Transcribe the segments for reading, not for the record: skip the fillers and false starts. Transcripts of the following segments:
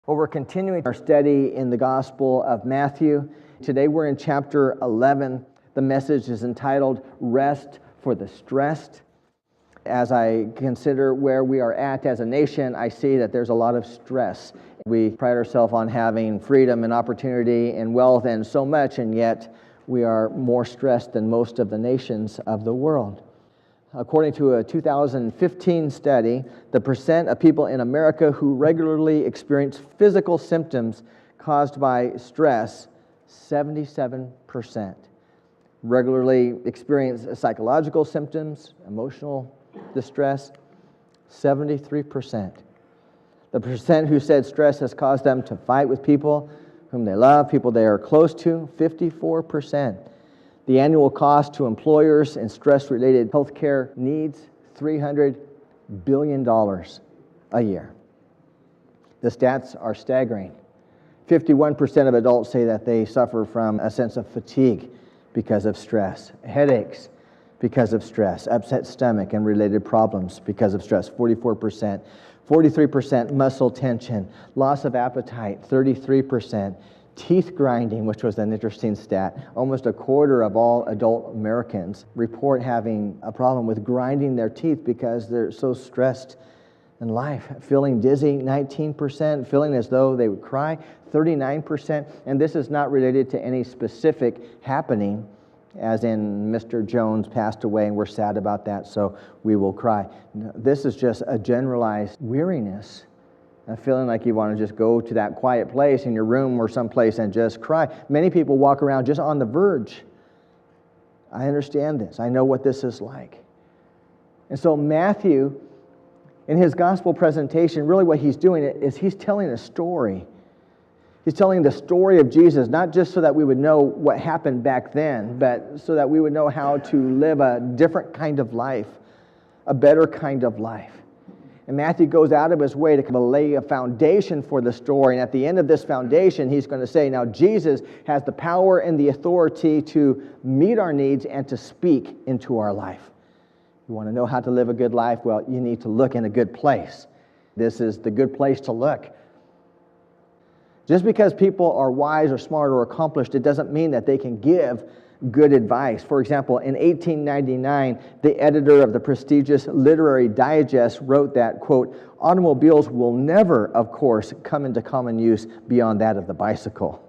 Well, we're continuing our study in the Gospel of Matthew. Today we're in chapter 11. The message is entitled, Rest for the Stressed. As I consider where we are at as a nation, I see that there's a lot of stress. We pride ourselves on having freedom and opportunity and wealth and so much, and yet we are more stressed than most of the nations of the world. According to a 2015 study, the percent of people in America who regularly experience physical symptoms caused by stress, 77%. Regularly experience psychological symptoms, emotional distress, 73%. The percent who said stress has caused them to fight with people whom they love, people they are close to, 54%. The annual cost to employers in stress-related health care needs, $300 billion a year. The stats are staggering. 51% of adults say that they suffer from a sense of fatigue because of stress, headaches because of stress, upset stomach and related problems because of stress, 44%. 43% muscle tension, loss of appetite, 33%. Teeth grinding, which was an interesting stat. Almost a quarter of all adult Americans report having a problem with grinding their teeth because they're so stressed in life. Feeling dizzy, 19%. Feeling as though they would cry, 39%. And this is not related to any specific happening, as in Mr. Jones passed away and we're sad about that, so we will cry. No, this is just a generalized weariness. Feeling like you want to just go to that quiet place in your room or someplace and just cry. Many people walk around just on the verge. I understand this. I know what this is like. And so Matthew, in his gospel presentation, really what he's doing is he's telling a story. He's telling the story of Jesus, not just so that we would know what happened back then, but so that we would know how to live a different kind of life, a better kind of life. And Matthew goes out of his way to lay a foundation for the story. And at the end of this foundation, he's going to say, now Jesus has the power and the authority to meet our needs and to speak into our life. You want to know how to live a good life? Well, you need to look in a good place. This is the good place to look. Just because people are wise or smart or accomplished, it doesn't mean that they can give good advice. For example, in 1899, the editor of the prestigious Literary Digest wrote that, quote, automobiles will never, of course, come into common use beyond that of the bicycle.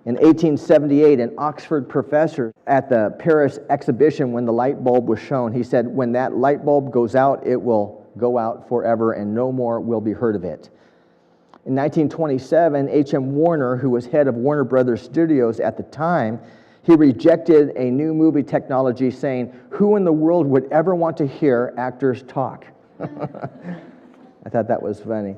In 1878, an Oxford professor at the Paris exhibition, when the light bulb was shown, he said, when that light bulb goes out, it will go out forever and no more will be heard of it. In 1927, H.M. Warner, who was head of Warner Brothers Studios at the time, he rejected a new movie technology saying, who in the world would ever want to hear actors talk? I thought that was funny.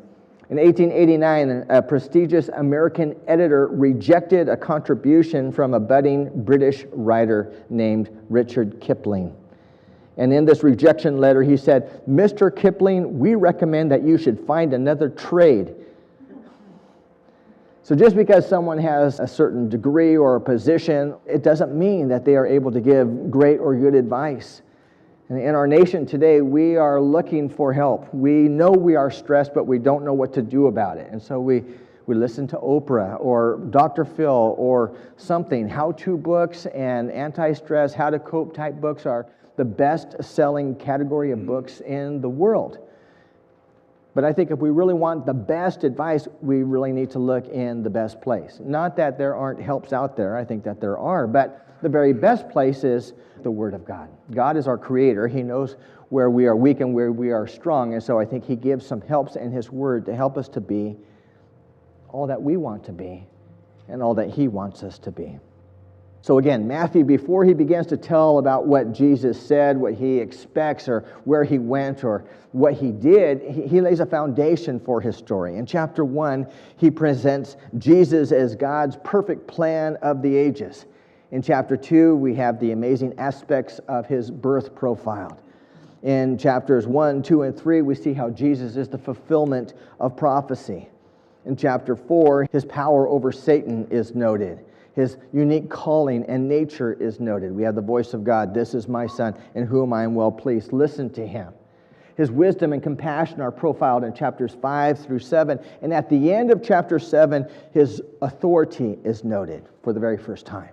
In 1889, a prestigious American editor rejected a contribution from a budding British writer named Richard Kipling. And in this rejection letter, he said, Mr. Kipling, we recommend that you should find another trade. So just because someone has a certain degree or a position, it doesn't mean that they are able to give great or good advice. And in our nation today, we are looking for help. We know we are stressed, but we don't know what to do about it. And so we listen to Oprah or Dr. Phil or something. How-to books and anti-stress, how to cope type books are the best-selling category of books in the world. But I think if we really want the best advice, we really need to look in the best place. Not that there aren't helps out there. I think that there are. But the very best place is the Word of God. God is our creator. He knows where we are weak and where we are strong. And so I think He gives some helps in His Word to help us to be all that we want to be and all that He wants us to be. So again, Matthew, before he begins to tell about what Jesus said, what He expects, or where He went, or what He did, he lays a foundation for his story. In chapter 1, he presents Jesus as God's perfect plan of the ages. In chapter 2, we have the amazing aspects of His birth profiled. In chapters 1, 2, and 3, we see how Jesus is the fulfillment of prophecy. In chapter 4, His power over Satan is noted. His unique calling and nature is noted. We have the voice of God. This is my Son, in whom I am well pleased. Listen to Him. His wisdom and compassion are profiled in chapters 5 through 7. And at the end of chapter 7, His authority is noted for the very first time.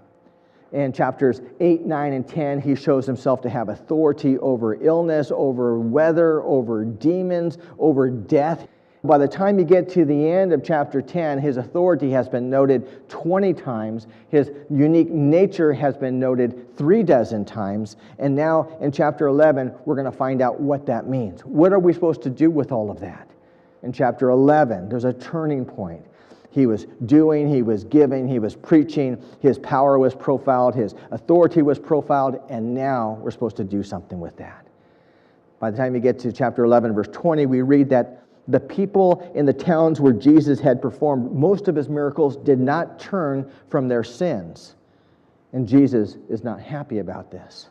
In chapters 8, 9, and 10, He shows Himself to have authority over illness, over weather, over demons, over death. By the time you get to the end of chapter 10, His authority has been noted 20 times. His unique nature has been noted 36 times. And now in chapter 11, we're going to find out what that means. What are we supposed to do with all of that? In chapter 11, there's a turning point. He was doing, He was giving, He was preaching, His power was profiled, His authority was profiled, and now we're supposed to do something with that. By the time you get to chapter 11, verse 20, we read that the people in the towns where Jesus had performed most of His miracles did not turn from their sins. And Jesus is not happy about this.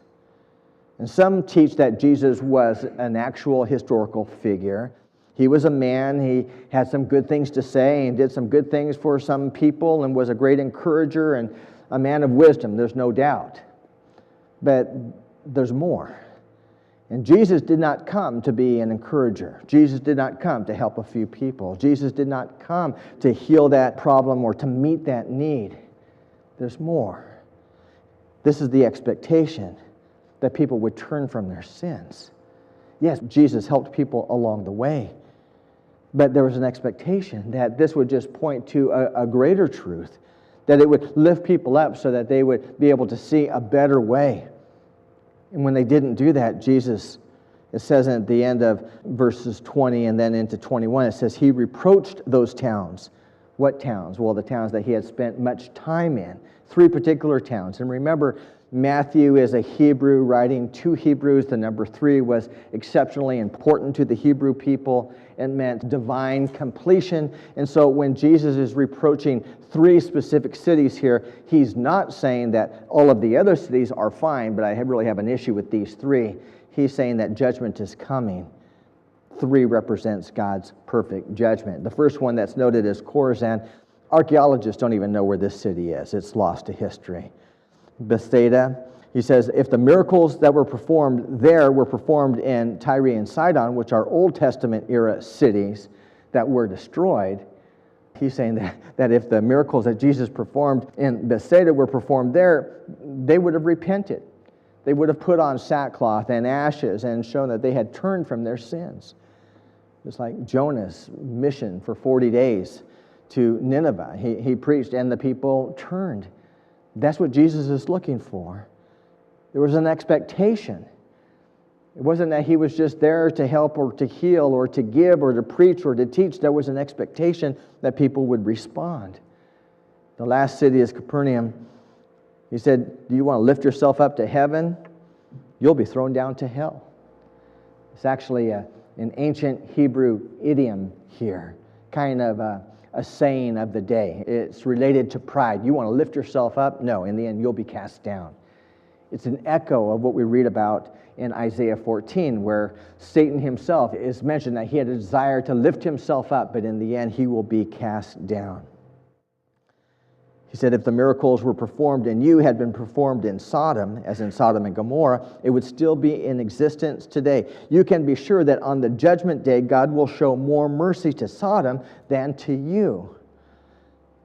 And some teach that Jesus was an actual historical figure. He was a man, he had some good things to say, and did some good things for some people, and was a great encourager and a man of wisdom, there's no doubt. But there's more. And Jesus did not come to be an encourager. Jesus did not come to help a few people. Jesus did not come to heal that problem or to meet that need. There's more. This is the expectation that people would turn from their sins. Yes, Jesus helped people along the way, but there was an expectation that this would just point to a greater truth, that it would lift people up so that they would be able to see a better way. And when they didn't do that, Jesus, it says at the end of verses 20 and then into 21, it says, He reproached those towns. What towns? Well, the towns that He had spent much time in. 3 particular towns. And remember, Matthew is a Hebrew writing to Hebrews. The number 3 was exceptionally important to the Hebrew people. It meant divine completion. And so when Jesus is reproaching 3 specific cities here, He's not saying that all of the other cities are fine, but I really have an issue with these 3. He's saying that judgment is coming. 3 represents God's perfect judgment. The first one that's noted is Chorazin. Archaeologists don't even know where this city is. It's lost to history. Bethsaida, he says, if the miracles that were performed there were performed in Tyre and Sidon, which are Old Testament era cities that were destroyed, he's saying that if the miracles that Jesus performed in Bethsaida were performed there, they would have repented. They would have put on sackcloth and ashes and shown that they had turned from their sins. It's like Jonah's mission for 40 days to Nineveh. He preached and the people turned. That's what Jesus is looking for. There was an expectation. It wasn't that He was just there to help or to heal or to give or to preach or to teach. There was an expectation that people would respond. The last city is Capernaum. He said, do you want to lift yourself up to heaven? You'll be thrown down to hell. It's actually an ancient Hebrew idiom here, kind of a saying of the day. It's related to pride. You want to lift yourself up? No, in the end, you'll be cast down. It's an echo of what we read about in Isaiah 14, where Satan himself is mentioned that he had a desire to lift himself up, but in the end, he will be cast down. He said, if the miracles were performed in you had been performed in Sodom, as in Sodom and Gomorrah, it would still be in existence today. You can be sure that on the judgment day, God will show more mercy to Sodom than to you.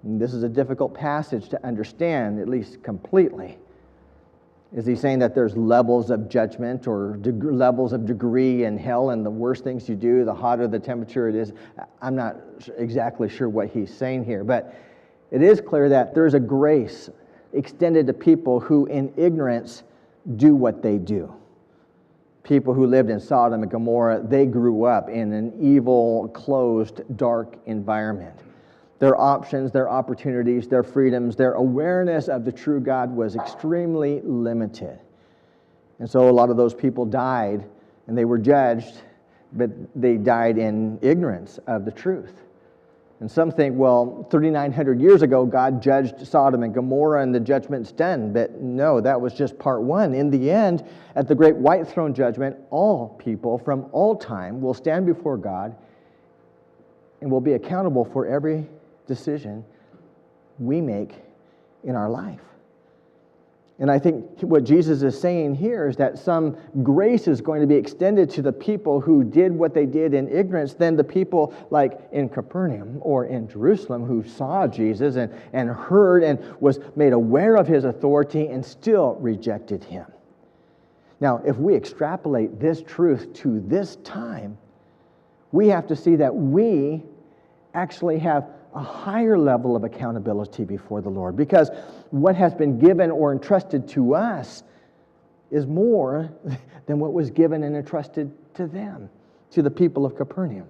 And this is a difficult passage to understand, at least completely. Is he saying that there's levels of judgment or levels of degree in hell, and the worse things you do, the hotter the temperature it is? I'm not exactly sure what he's saying here, but it is clear that there's a grace extended to people who in ignorance do what they do. People who lived in Sodom and Gomorrah, they grew up in an evil, closed, dark environment. Their options, their opportunities, their freedoms, their awareness of the true God was extremely limited. And so a lot of those people died, and they were judged, but they died in ignorance of the truth. And some think, well, 3,900 years ago, God judged Sodom and Gomorrah and the judgment's done. But no, that was just part one. In the end, at the great white throne judgment, all people from all time will stand before God and will be accountable for every decision we make in our life. And I think what Jesus is saying here is that some grace is going to be extended to the people who did what they did in ignorance than the people like in Capernaum or in Jerusalem who saw Jesus and heard and was made aware of his authority and still rejected him. Now, if we extrapolate this truth to this time, we have to see that we actually have a higher level of accountability before the Lord, because what has been given or entrusted to us is more than what was given and entrusted to them, to the people of Capernaum.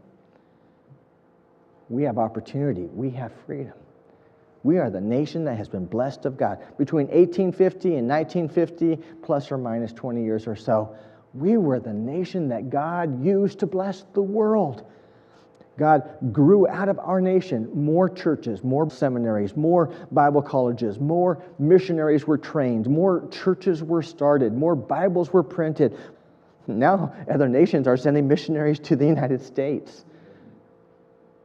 We have opportunity. We have freedom. We are the nation that has been blessed of God. Between 1850 and 1950, plus or minus 20 years or so, we were the nation that God used to bless the world. God grew out of our nation more churches, more seminaries, more Bible colleges, more missionaries were trained, more churches were started, more Bibles were printed. Now other nations are sending missionaries to the United States.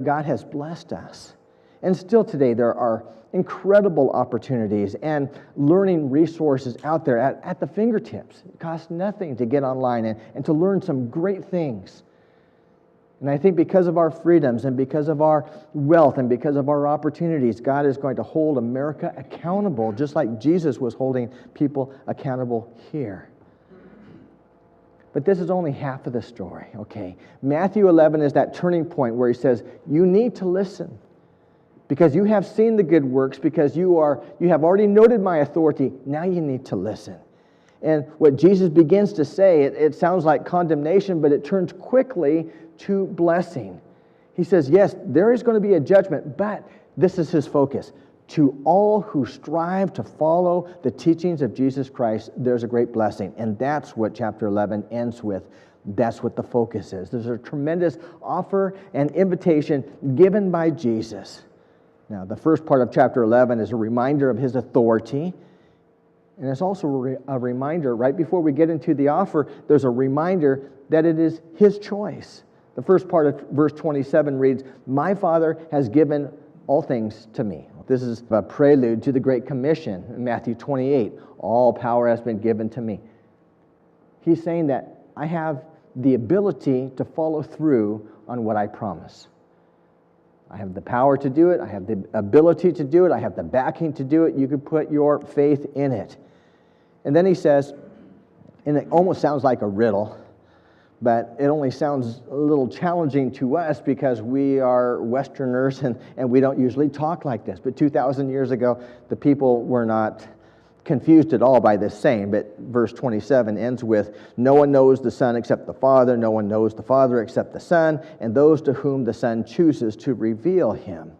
God has blessed us. And still today there are incredible opportunities and learning resources out there at the fingertips. It costs nothing to get online and to learn some great things. And I think because of our freedoms and because of our wealth and because of our opportunities, God is going to hold America accountable, just like Jesus was holding people accountable here. But this is only half of the story, okay? Matthew 11 is that turning point where he says, you need to listen because you have seen the good works, because you have already noted my authority. Now you need to listen. And what Jesus begins to say, it sounds like condemnation, but it turns quickly to blessing. He says, yes, there is going to be a judgment, but this is his focus. To all who strive to follow the teachings of Jesus Christ, there's a great blessing. And that's what chapter 11 ends with. That's what the focus is. There's a tremendous offer and invitation given by Jesus. Now, the first part of chapter 11 is a reminder of his authority. And it's also a reminder, right before we get into the offer, there's a reminder that it is his choice. The first part of verse 27 reads, my Father has given all things to me. This is a prelude to the Great Commission in Matthew 28. All power has been given to me. He's saying that I have the ability to follow through on what I promise. I have the power to do it. I have the ability to do it. I have the backing to do it. You can put your faith in it. And then he says, and it almost sounds like a riddle, but it only sounds a little challenging to us because we are Westerners and we don't usually talk like this. But 2,000 years ago, the people were not confused at all by this saying. But verse 27 ends with, no one knows the Son except the Father, no one knows the Father except the Son, and those to whom the Son chooses to reveal him.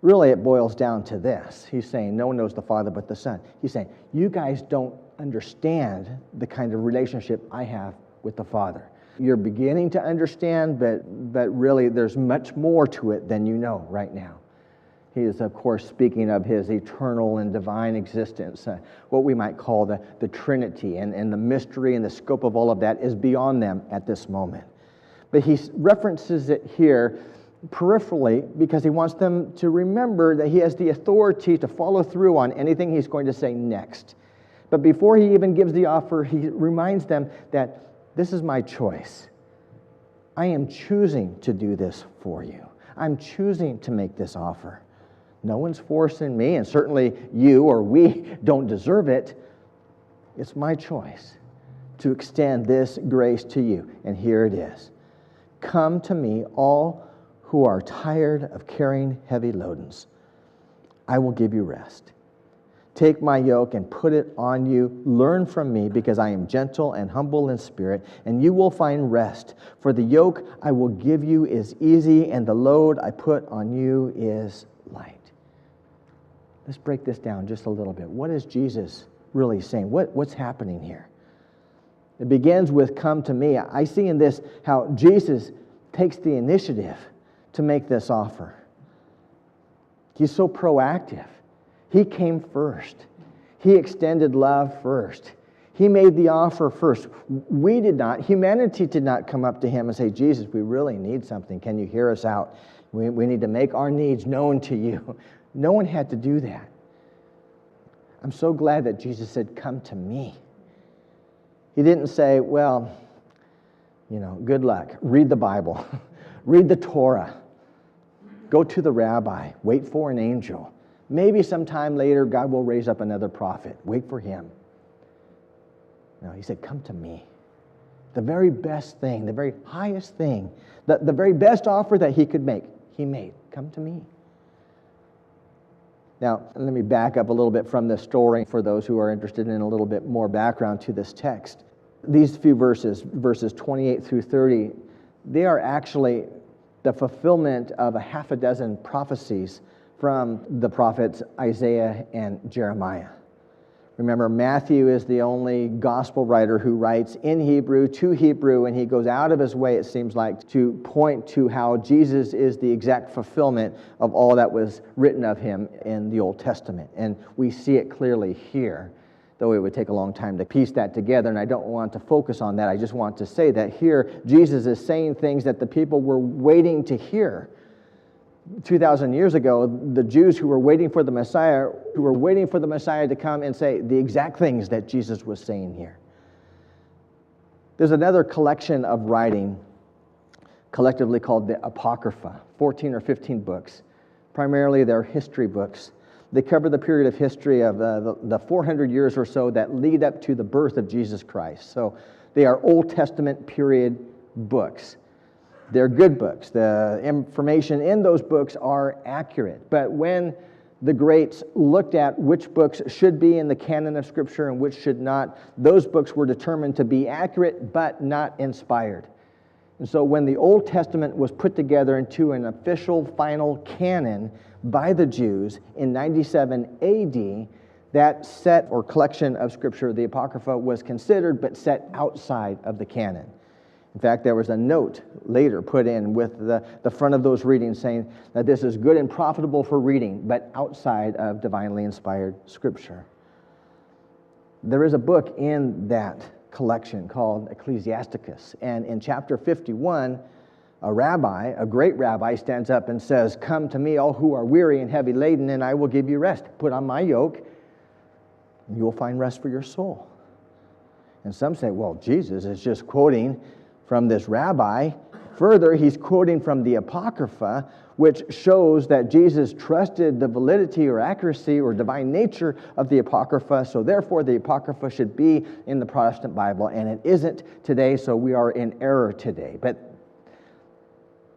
Really, it boils down to this. He's saying, no one knows the Father but the Son. He's saying, you guys don't understand the kind of relationship I have with the Father. You're beginning to understand, but really there's much more to it than you know right now. He is, of course, speaking of his eternal and divine existence, what we might call the Trinity, and the mystery and the scope of all of that is beyond them at this moment. But he references it here peripherally because he wants them to remember that he has the authority to follow through on anything he's going to say next. But before he even gives the offer, he reminds them that this is my choice. I am choosing to do this for you. I'm choosing to make this offer. No one's forcing me, and certainly you or we don't deserve it. It's my choice to extend this grace to you. And here it is. Come to me, all who are tired of carrying heavy loads. I will give you rest. Take my yoke and put it on you. Learn from me, because I am gentle and humble in spirit, and you will find rest. For the yoke I will give you is easy, and the load I put on you is light. Let's break this down just a little bit. What is Jesus really saying? What's happening here? It begins with come to me. I see in this how Jesus takes the initiative to make this offer. He's so proactive. He came first. He extended love first. He made the offer first. We did not, humanity did not come up to him and say, Jesus, we really need something. Can you hear us out? We need to make our needs known to you. No one had to do that. I'm so glad that Jesus said, come to me. He didn't say, well, good luck. Read the Bible. Read the Torah. Go to the rabbi. Wait for an angel. Maybe sometime later God will raise up another prophet. Wait for him. No, he said, come to me. The very best thing, the very highest thing, the very best offer that he could make, he made. Come to me. Now, let me back up a little bit from this story for those who are interested in a little bit more background to this text. These few verses 28 through 30, they are actually the fulfillment of a half a dozen prophecies from the prophets Isaiah and Jeremiah. Remember, Matthew is the only gospel writer who writes in Hebrew to Hebrew, and he goes out of his way, it seems like, to point to how Jesus is the exact fulfillment of all that was written of him in the Old Testament. And we see it clearly here, though it would take a long time to piece that together, and I don't want to focus on that. I just want to say that here, Jesus is saying things that the people were waiting to hear. 2,000 years ago, the Jews who were waiting for the Messiah, to come and say the exact things that Jesus was saying here. There's another collection of writing, collectively called the Apocrypha, 14 or 15 books. Primarily, they're history books. They cover the period of history of the 400 years or so that lead up to the birth of Jesus Christ. So they are Old Testament period books. They're good books. The information in those books are accurate. But when the greats looked at which books should be in the canon of Scripture and which should not, those books were determined to be accurate but not inspired. And so when the Old Testament was put together into an official final canon by the Jews in 97 AD, that set or collection of Scripture, the Apocrypha, was considered but set outside of the canon. In fact, there was a note later put in with the front of those readings saying that this is good and profitable for reading, but outside of divinely inspired Scripture. There is a book in that collection called Ecclesiasticus, and in chapter 51, a great rabbi, stands up and says, "Come to me, all who are weary and heavy laden, and I will give you rest. Put on my yoke, and you will find rest for your soul." And some say, well, Jesus is just quoting from this rabbi. Further, he's quoting from the Apocrypha, which shows that Jesus trusted the validity or accuracy or divine nature of the Apocrypha, so therefore the Apocrypha should be in the Protestant Bible, and it isn't today, so we are in error today. But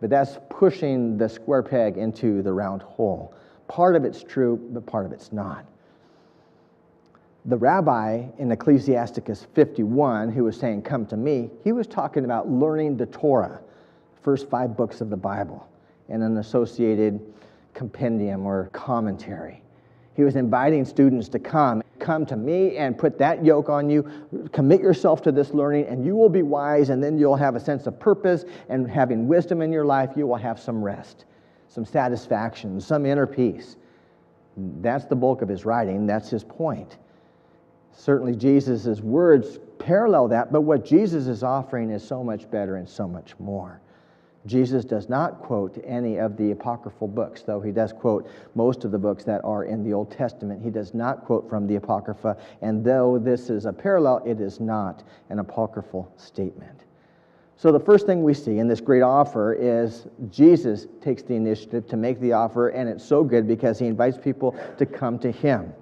that's pushing the square peg into the round hole. Part of it's true, but part of it's not. The rabbi in Ecclesiasticus 51 who was saying, "Come to me," he was talking about learning the Torah, first 5 books of the Bible, and an associated compendium or commentary. He was inviting students to come to me and put that yoke on you, commit yourself to this learning, and you will be wise, and then you'll have a sense of purpose, and having wisdom in your life, you will have some rest, some satisfaction, some inner peace. That's the bulk of his writing. That's his point. Certainly Jesus' words parallel that, but what Jesus is offering is so much better and so much more. Jesus does not quote any of the apocryphal books, though he does quote most of the books that are in the Old Testament. He does not quote from the Apocrypha, and though this is a parallel, it is not an apocryphal statement. So the first thing we see in this great offer is Jesus takes the initiative to make the offer, and it's so good because he invites people to come to him.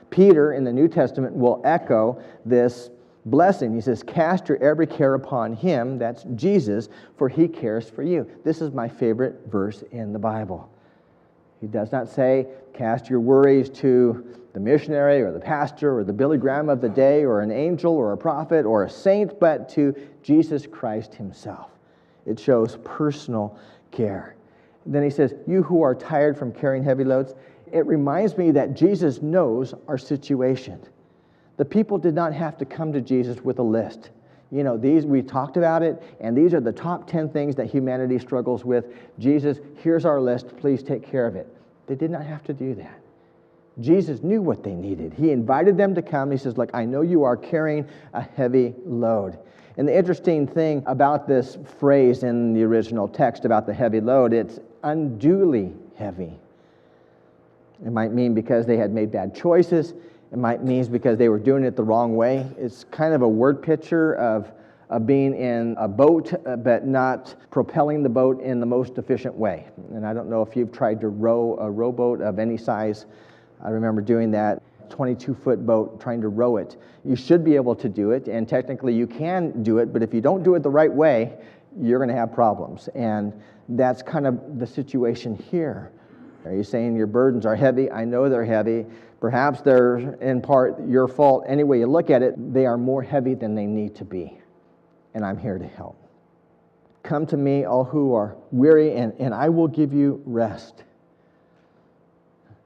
Peter in the New Testament will echo this blessing. He says, "Cast your every care upon him," that's Jesus, "for he cares for you." This is my favorite verse in the Bible. He does not say, cast your worries to the missionary or the pastor or the Billy Graham of the day or an angel or a prophet or a saint, but to Jesus Christ himself. It shows personal care. Then he says, "You who are tired from carrying heavy loads." It reminds me that Jesus knows our situation. The people did not have to come to Jesus with a list. We talked about it, and these are the top 10 things that humanity struggles with. Jesus, here's our list, please take care of it. They did not have to do that. Jesus knew what they needed. He invited them to come. He says, "Look, I know you are carrying a heavy load." And the interesting thing about this phrase in the original text about the heavy load, it's unduly heavy. It might mean because they had made bad choices. It might means because they were doing it the wrong way. It's kind of a word picture of being in a boat, but not propelling the boat in the most efficient way. And I don't know if you've tried to row a rowboat of any size. I remember doing that 22-foot boat, trying to row it. You should be able to do it, and technically you can do it, but if you don't do it the right way, you're going to have problems. And that's kind of the situation here. Are you saying your burdens are heavy? I know they're heavy. Perhaps they're in part your fault. Any way you look at it, they are more heavy than they need to be. And I'm here to help. Come to me, all who are weary, and I will give you rest.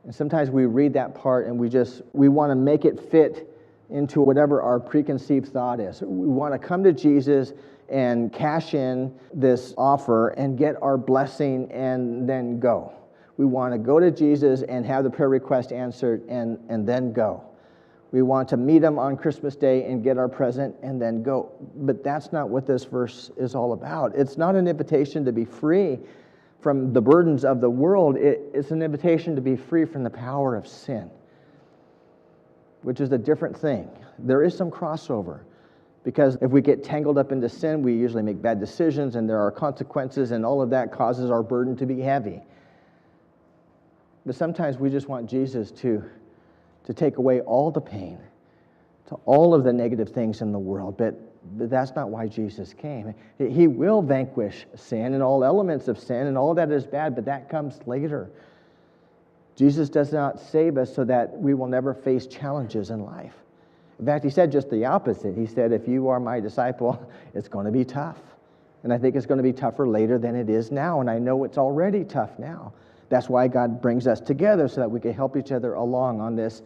And sometimes we read that part and we want to make it fit into whatever our preconceived thought is. We want to come to Jesus and cash in this offer and get our blessing and then go. We want to go to Jesus and have the prayer request answered and then go. We want to meet him on Christmas Day and get our present and then go. But that's not what this verse is all about. It's not an invitation to be free from the burdens of the world. It's an invitation to be free from the power of sin, which is a different thing. There is some crossover, because if we get tangled up into sin, we usually make bad decisions, and there are consequences, and all of that causes our burden to be heavy. But sometimes we just want Jesus to take away all the pain, to all of the negative things in the world. But that's not why Jesus came. He will vanquish sin and all elements of sin and all that is bad, but that comes later. Jesus does not save us so that we will never face challenges in life. In fact, he said just the opposite. He said, if you are my disciple, it's going to be tough. And I think it's going to be tougher later than it is now, and I know it's already tough now. That's why God brings us together, so that we can help each other along on this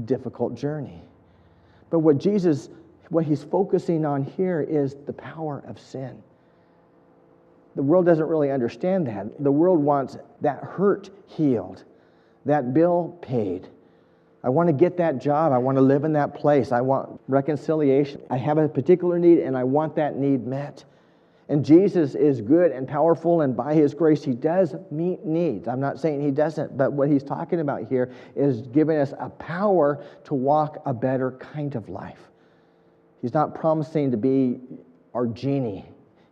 difficult journey. But what he's focusing on here is the power of sin. The world doesn't really understand that. The world wants that hurt healed, that bill paid. I want to get that job. I want to live in that place. I want reconciliation. I have a particular need, and I want that need met. And Jesus is good and powerful, and by his grace, he does meet needs. I'm not saying he doesn't, but what he's talking about here is giving us a power to walk a better kind of life. He's not promising to be our genie.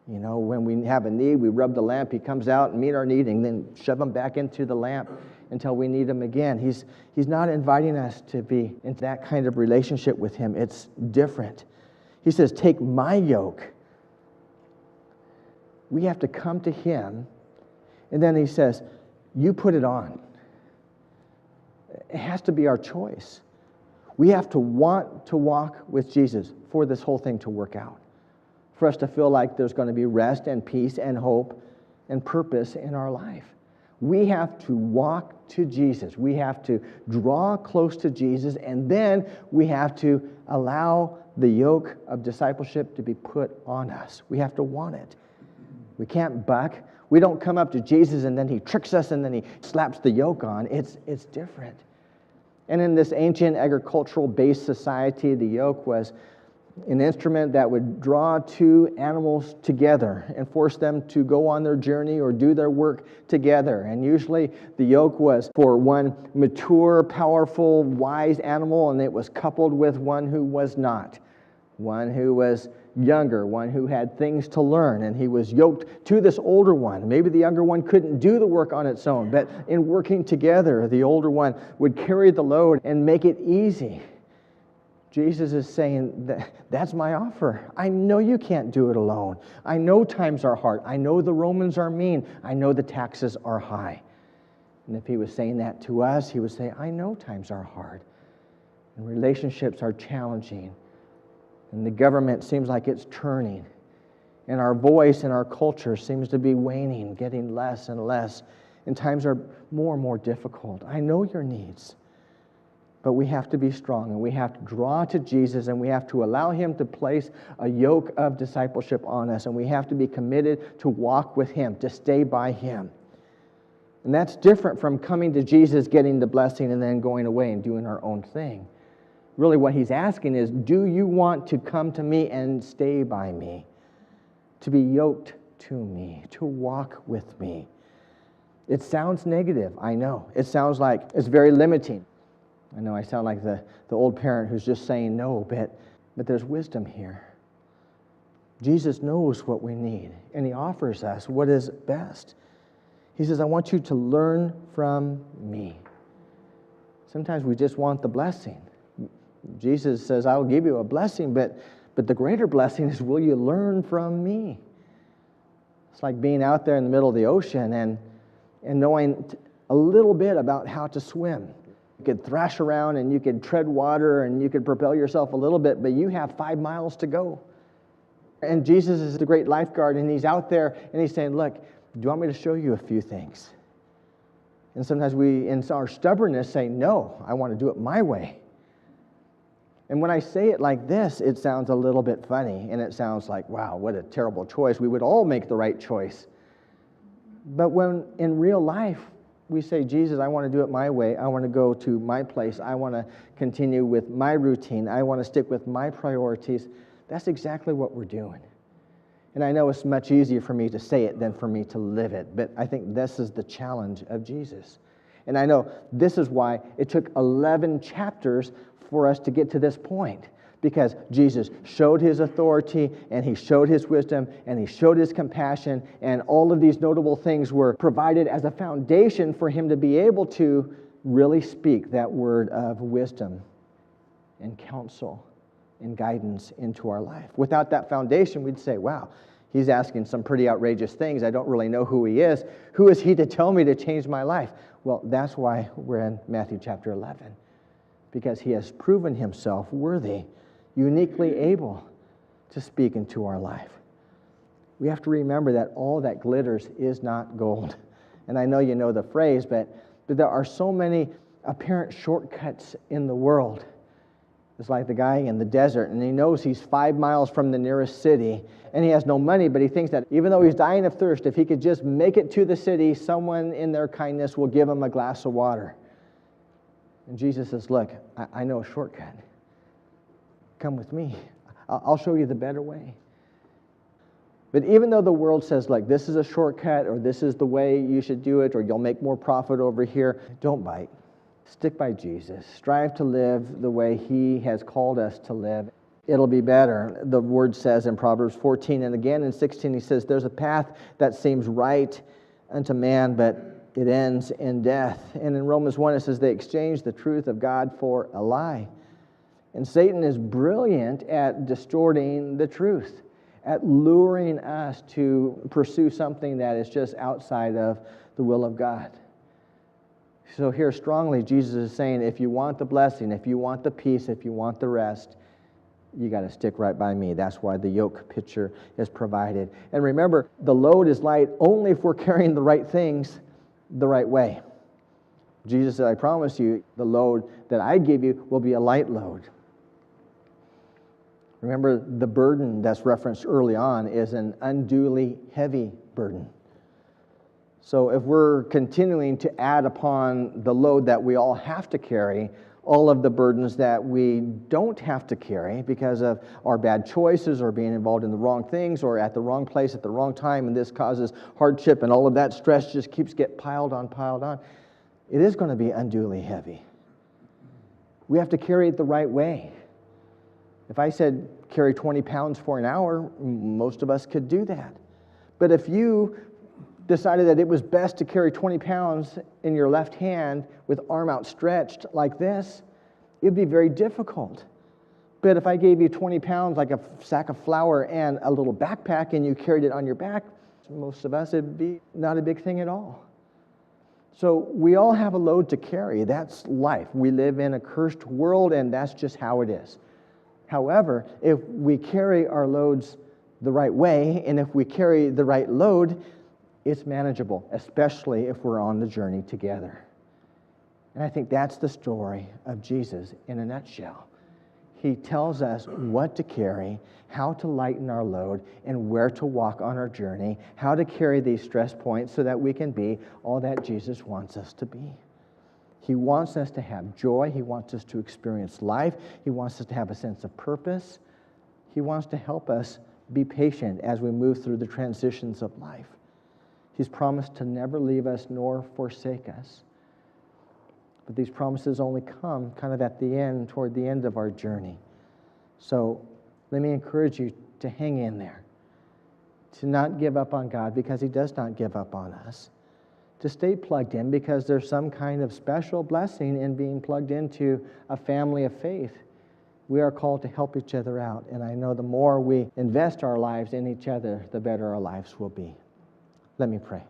You know, when we have a need, we rub the lamp, he comes out and meet our need, and then shove him back into the lamp until we need him again. He's not inviting us to be in that kind of relationship with him. It's different. He says, take my yoke. We have to come to him, and then he says, you put it on. It has to be our choice. We have to want to walk with Jesus for this whole thing to work out, for us to feel like there's going to be rest and peace and hope and purpose in our life. We have to walk to Jesus. We have to draw close to Jesus, and then we have to allow the yoke of discipleship to be put on us. We have to want it. We can't buck. We don't come up to Jesus and then he tricks us and then he slaps the yoke on. It's different. And in this ancient agricultural-based society, the yoke was an instrument that would draw two animals together and force them to go on their journey or do their work together. And usually the yoke was for one mature, powerful, wise animal, and it was coupled with one who was not, one who was younger, one who had things to learn, and he was yoked to this older one. Maybe the younger one couldn't do the work on its own, but in working together, the older one would carry the load and make it easy. Jesus is saying, that's my offer. I know you can't do it alone. I know times are hard. I know the Romans are mean. I know the taxes are high. And if he was saying that to us, he would say, I know times are hard, and relationships are challenging. And the government seems like it's turning. And our voice and our culture seems to be waning, getting less and less. And times are more and more difficult. I know your needs. But we have to be strong, and we have to draw to Jesus, and we have to allow him to place a yoke of discipleship on us. And we have to be committed to walk with him, to stay by him. And that's different from coming to Jesus, getting the blessing, and then going away and doing our own thing. Really what he's asking is, do you want to come to me and stay by me? To be yoked to me, to walk with me. It sounds negative, I know. It sounds like it's very limiting. I know I sound like the old parent who's just saying no, but there's wisdom here. Jesus knows what we need, and he offers us what is best. He says, I want you to learn from me. Sometimes we just want the blessing. Jesus says, I'll give you a blessing, but the greater blessing is, will you learn from me? It's like being out there in the middle of the ocean and knowing a little bit about how to swim. You could thrash around and you could tread water and you could propel yourself a little bit, but you have 5 miles to go. And Jesus is the great lifeguard, and he's out there and he's saying, look, do you want me to show you a few things? And sometimes we, in our stubbornness, say, no, I want to do it my way. And when I say it like this, it sounds a little bit funny, and it sounds like, wow, what a terrible choice. We would all make the right choice. But when in real life, we say, Jesus, I want to do it my way. I want to go to my place. I want to continue with my routine. I want to stick with my priorities. That's exactly what we're doing. And I know it's much easier for me to say it than for me to live it, but I think this is the challenge of Jesus. And I know this is why it took 11 chapters for us to get to this point, because Jesus showed his authority, and he showed his wisdom, and he showed his compassion, and all of these notable things were provided as a foundation for him to be able to really speak that word of wisdom and counsel and guidance into our life. Without that foundation, we'd say, wow, he's asking some pretty outrageous things. I don't really know who he is. Who is he to tell me to change my life? Well, that's why we're in Matthew chapter 11, because he has proven himself worthy, uniquely able to speak into our life. We have to remember that all that glitters is not gold. And I know you know the phrase, but there are so many apparent shortcuts in the world. It's like the guy in the desert, and he knows he's 5 miles from the nearest city, and he has no money, but he thinks that even though he's dying of thirst, if he could just make it to the city, someone in their kindness will give him a glass of water. And Jesus says, look, I know a shortcut. Come with me. I'll show you the better way. But even though the world says, like, this is a shortcut, or this is the way you should do it, or you'll make more profit over here, don't bite. Stick by Jesus. Strive to live the way he has called us to live. It'll be better. The word says in Proverbs 14 and again in 16, he says, there's a path that seems right unto man, but it ends in death. And in Romans 1, it says they exchange the truth of God for a lie. And Satan is brilliant at distorting the truth, at luring us to pursue something that is just outside of the will of God. So here strongly, Jesus is saying, if you want the blessing, if you want the peace, if you want the rest, you got to stick right by me. That's why the yoke picture is provided. And remember, the load is light only if we're carrying the right things the right way. Jesus said, I promise you, the load that I give you will be a light load. Remember, the burden that's referenced early on is an unduly heavy burden. So if we're continuing to add upon the load that we all have to carry, all of the burdens that we don't have to carry because of our bad choices or being involved in the wrong things or at the wrong place at the wrong time, and this causes hardship and all of that stress just keeps getting piled on, it is going to be unduly heavy. We have to carry it the right way. If I said carry 20 pounds for an hour, most of us could do that. But if you decided that it was best to carry 20 pounds in your left hand with arm outstretched like this, it'd be very difficult. But if I gave you 20 pounds like a sack of flour and a little backpack and you carried it on your back, most of us, it'd be not a big thing at all. So we all have a load to carry. That's life. We live in a cursed world, and that's just how it is. However, if we carry our loads the right way, and if we carry the right load, it's manageable, especially if we're on the journey together. And I think that's the story of Jesus in a nutshell. He tells us what to carry, how to lighten our load, and where to walk on our journey, how to carry these stress points so that we can be all that Jesus wants us to be. He wants us to have joy. He wants us to experience life. He wants us to have a sense of purpose. He wants to help us be patient as we move through the transitions of life. He's promised to never leave us nor forsake us. But these promises only come kind of at the end, toward the end of our journey. So let me encourage you to hang in there, to not give up on God because He does not give up on us, to stay plugged in because there's some kind of special blessing in being plugged into a family of faith. We are called to help each other out, and I know the more we invest our lives in each other, the better our lives will be. Let me pray.